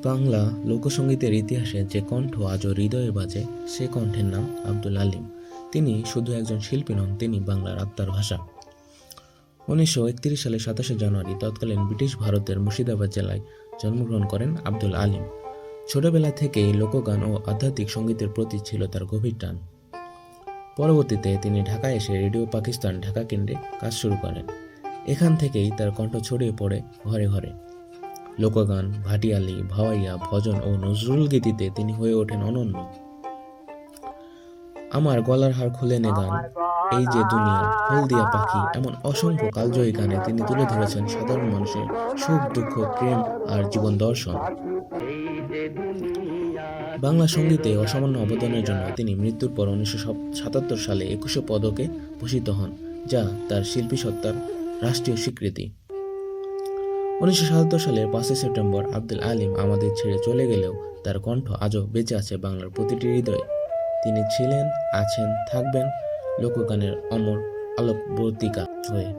বাংলা লোকসঙ্গীতের ইতিহাসে যে কণ্ঠ আজও হৃদয়ে বাজে সে কণ্ঠের নাম আব্দুল আলিম। তিনি শুধু একজন শিল্পী নন, তিনি বাংলার আত্মার ভাষা। 1931 সালে 27শে জানুয়ারি তৎকালীন ব্রিটিশ ভারতের মুর্শিদাবাদ জেলায় জন্মগ্রহণ করেন আব্দুল আলিম। ছোটবেলা থেকেই লোকগান ও আধ্যাত্মিক সঙ্গীতের প্রতি ছিল তার গভীর টান। পরবর্তীতে তিনি ঢাকায় এসে রেডিও পাকিস্তান ঢাকা কেন্দ্রে কাজ শুরু করেন। এখান থেকেই তার কণ্ঠ ছড়িয়ে পড়ে ঘরে ঘরে। লোকগান, ভাটিয়ালি, ভাওয়াইয়া, ভজন ও নজরুল গীতিতে তিনি হয়ে ওঠেন অনন্য। আমার গলার হার খুলে নে গান, এই যে দুনিয়া, হলদিয়া পাখি, এমন অসংখ্য কালজয়ী গানে তিনি তুলে ধরেছেন সাধারণ মানুষের সুখ, দুঃখ, প্রেম আর জীবন দর্শন। বাংলা সঙ্গীতে অসামান্য অবদানের জন্য তিনি মৃত্যুর পর 1977 সালে 21শে পদকে ভূষিত হন, যা তার শিল্পী সত্তার রাষ্ট্রীয় স্বীকৃতি। 1977 সালের 5 সেপ্টেম্বর আব্দুল আলিম আমাদের ছেড়ে চলে গেলেও তার কণ্ঠ আজও বেঁচে আছে বাংলার প্রতিটি হৃদয়ে। তিনি ছিলেন, আছেন, থাকবেন লোকগানের অমর আলোকবর্তিকা হয়ে।